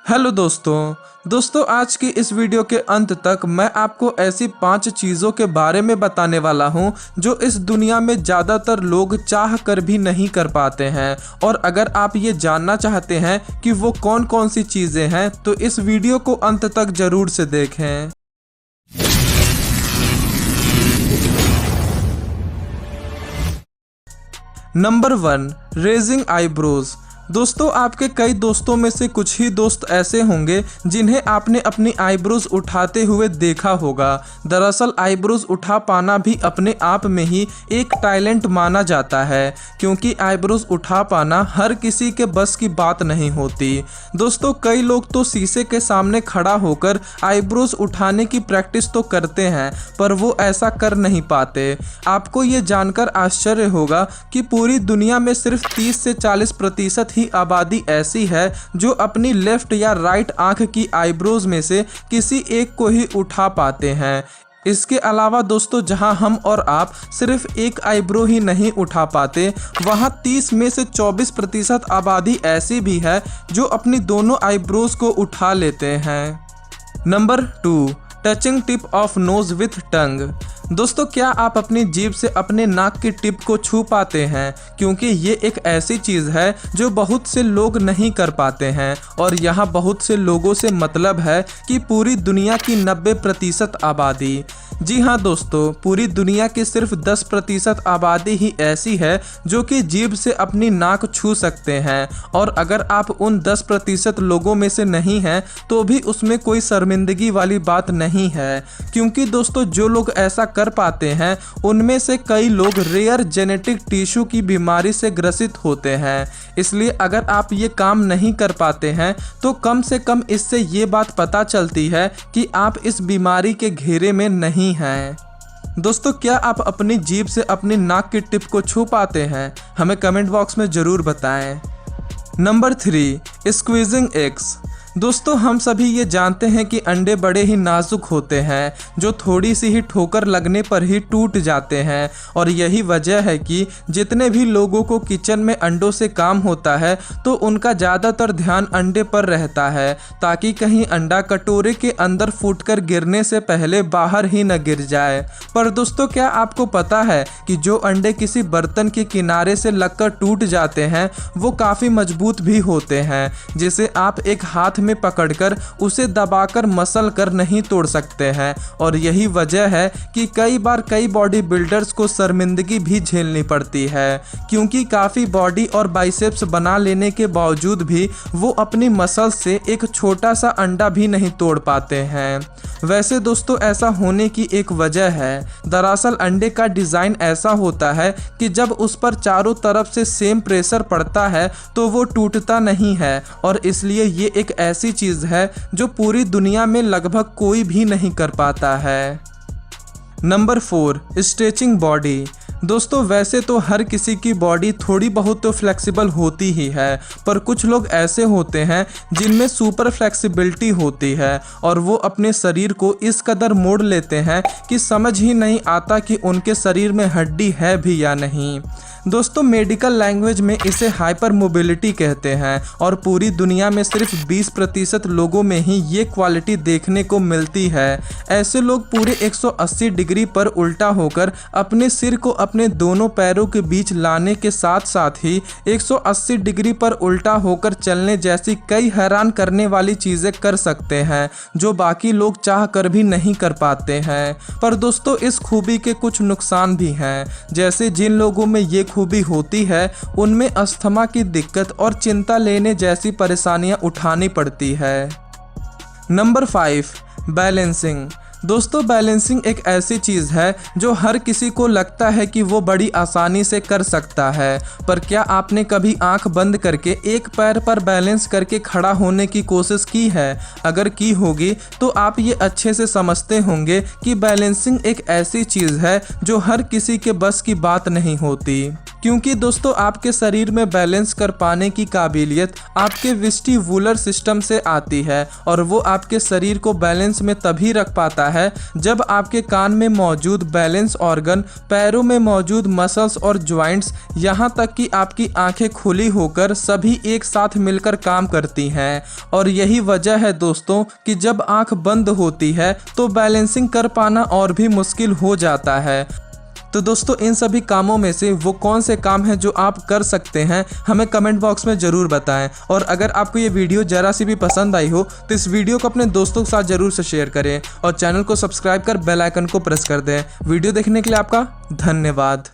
Hello दोस्तों आज की इस वीडियो के अंत तक मैं आपको ऐसी 5 चीज़ों के बारे में बताने वाला हूं जो इस दुनिया में ज़्यादातर लोग चाह कर भी नहीं कर पाते हैं। और अगर आप ये जानना चाहते हैं कि वो कौन कौन सी चीज़ें हैं तो इस वीडियो को अंत तक ज़रूर से देखें। Number 1, raising eyebrows. दोस्तों आपके कई दोस्तों में से कुछ ही दोस्त ऐसे होंगे जिन्हें आपने अपनी आईब्रोज उठाते हुए देखा होगा। दरअसल आईब्रोज उठा पाना भी अपने आप में ही एक टैलेंट माना जाता है, क्योंकि आईब्रोज उठा पाना हर किसी के बस की बात नहीं होती। दोस्तों कई लोग तो शीशे के सामने खड़ा होकर आईब्रोज उठाने की प्रैक्टिस तो करते हैं, पर वो ऐसा कर नहीं पाते। आपको ये जानकर आश्चर्य होगा कि पूरी दुनिया में सिर्फ 30 से 40% ही आबादी ऐसी है जो अपनी लेफ्ट या राइट आंख की आईब्रोज में से किसी एक को ही उठा पाते हैं। इसके अलावा दोस्तों जहां हम और आप सिर्फ एक आईब्रो ही नहीं उठा पाते, वहां 30 में से 24% आबादी ऐसी भी है जो अपनी दोनों आईब्रोज को उठा लेते हैं। Number 2, touching tip of nose with tongue. दोस्तों क्या आप अपनी जीभ से अपने नाक की टिप को छू पाते हैं? क्योंकि ये एक ऐसी चीज़ है जो बहुत से लोग नहीं कर पाते हैं, और यहाँ बहुत से लोगों से मतलब है कि पूरी दुनिया की 90% आबादी। जी हाँ दोस्तों, पूरी दुनिया की सिर्फ 10% आबादी ही ऐसी है जो कि जीभ से अपनी नाक छू सकते हैं। और अगर आप उन 10% लोगों में से नहीं हैं तो भी उसमें कोई शर्मिंदगी वाली बात नहीं है, क्योंकि दोस्तों जो लोग ऐसा कर पाते हैं उनमें से कई लोग रेयर जेनेटिक टिश्यू की बीमारी से ग्रसित होते हैं। इसलिए अगर आप ये काम नहीं कर पाते हैं तो कम से कम इससे ये बात पता चलती है कि आप इस बीमारी के घेरे में नहीं हैं। दोस्तों क्या आप अपनी जीभ से अपनी नाक की टिप को छू पाते हैं? हमें कमेंट बॉक्स में ज़रूर बताएं। Number 3, squeezing eggs. दोस्तों हम सभी ये जानते हैं कि अंडे बड़े ही नाजुक होते हैं जो थोड़ी सी ही ठोकर लगने पर ही टूट जाते हैं, और यही वजह है कि जितने भी लोगों को किचन में अंडों से काम होता है तो उनका ज़्यादातर ध्यान अंडे पर रहता है, ताकि कहीं अंडा कटोरे के अंदर फूटकर गिरने से पहले बाहर ही न गिर जाए। पर दोस्तों क्या आपको पता है कि जो अंडे किसी बर्तन के किनारे से लगकर टूट जाते हैं वो काफ़ी मजबूत भी होते हैं, जिसे आप एक हाथ में पकड़कर उसे दबाकर मसल कर नहीं तोड़ सकते हैं। और यही वजह है कि कई बार कई बॉडी बिल्डर्स को शर्मिंदगी भी झेलनी पड़ती है, क्योंकि काफ़ी बॉडी और बाइसेप्स बना लेने के बावजूद भी वो अपनी मसल से एक छोटा सा अंडा भी नहीं तोड़ पाते हैं। वैसे दोस्तों ऐसा होने की एक वजह है। दरअसल अंडे का डिज़ाइन ऐसा होता है कि जब उस पर चारों तरफ से सेम प्रेशर पड़ता है तो वो टूटता नहीं है, और इसलिए ये एक ऐसी चीज़ है जो पूरी दुनिया में लगभग कोई भी नहीं कर पाता है। Number 4, stretching body. दोस्तों वैसे तो हर किसी की बॉडी थोड़ी बहुत तो फ्लेक्सिबल होती ही है, पर कुछ लोग ऐसे होते हैं जिनमें सुपर फ्लेक्सिबिलिटी होती है, और वो अपने शरीर को इस कदर मोड़ लेते हैं कि समझ ही नहीं आता कि उनके शरीर में हड्डी है भी या नहीं। दोस्तों मेडिकल लैंग्वेज में इसे हाइपर मोबिलिटी कहते हैं, और पूरी दुनिया में सिर्फ 20% लोगों में ही ये क्वालिटी देखने को मिलती है। ऐसे लोग पूरे 180 डिग्री पर उल्टा होकर अपने सिर को अपने दोनों पैरों के बीच लाने के साथ साथ ही 180 डिग्री पर उल्टा होकर चलने जैसी कई हैरान करने वाली चीज़ें कर सकते हैं जो बाकी लोग चाह कर भी नहीं कर पाते हैं। पर दोस्तों इस खूबी के कुछ नुकसान भी हैं, जैसे जिन लोगों में ये खूबी होती है उनमें अस्थमा की दिक्कत और चिंता लेने जैसी परेशानियां उठानी पड़ती है। Number 5, balancing. दोस्तों बैलेंसिंग एक ऐसी चीज़ है जो हर किसी को लगता है कि वो बड़ी आसानी से कर सकता है, पर क्या आपने कभी आंख बंद करके एक पैर पर बैलेंस करके खड़ा होने की कोशिश की है? अगर की होगी तो आप ये अच्छे से समझते होंगे कि बैलेंसिंग एक ऐसी चीज़ है जो हर किसी के बस की बात नहीं होती, क्योंकि दोस्तों आपके शरीर में बैलेंस कर पाने की काबिलियत आपके वेस्टिबुलर सिस्टम से आती है, और वो आपके शरीर को बैलेंस में तभी रख पाता होता है जब आपके कान में मौजूद बैलेंस ऑर्गन, पैरों में मौजूद मसल्स और ज्वाइंट्स, यहाँ तक कि आपकी आंखें खुली होकर सभी एक साथ मिलकर काम करती हैं। और यही वजह है दोस्तों कि जब आंख बंद होती है तो बैलेंसिंग कर पाना और भी मुश्किल हो जाता है। तो दोस्तों इन सभी कामों में से वो कौन से काम हैं जो आप कर सकते हैं, हमें कमेंट बॉक्स में ज़रूर बताएं। और अगर आपको ये वीडियो ज़रा सी भी पसंद आई हो तो इस वीडियो को अपने दोस्तों के साथ ज़रूर से शेयर करें और चैनल को सब्सक्राइब कर बेल आइकन को प्रेस कर दें। वीडियो देखने के लिए आपका धन्यवाद।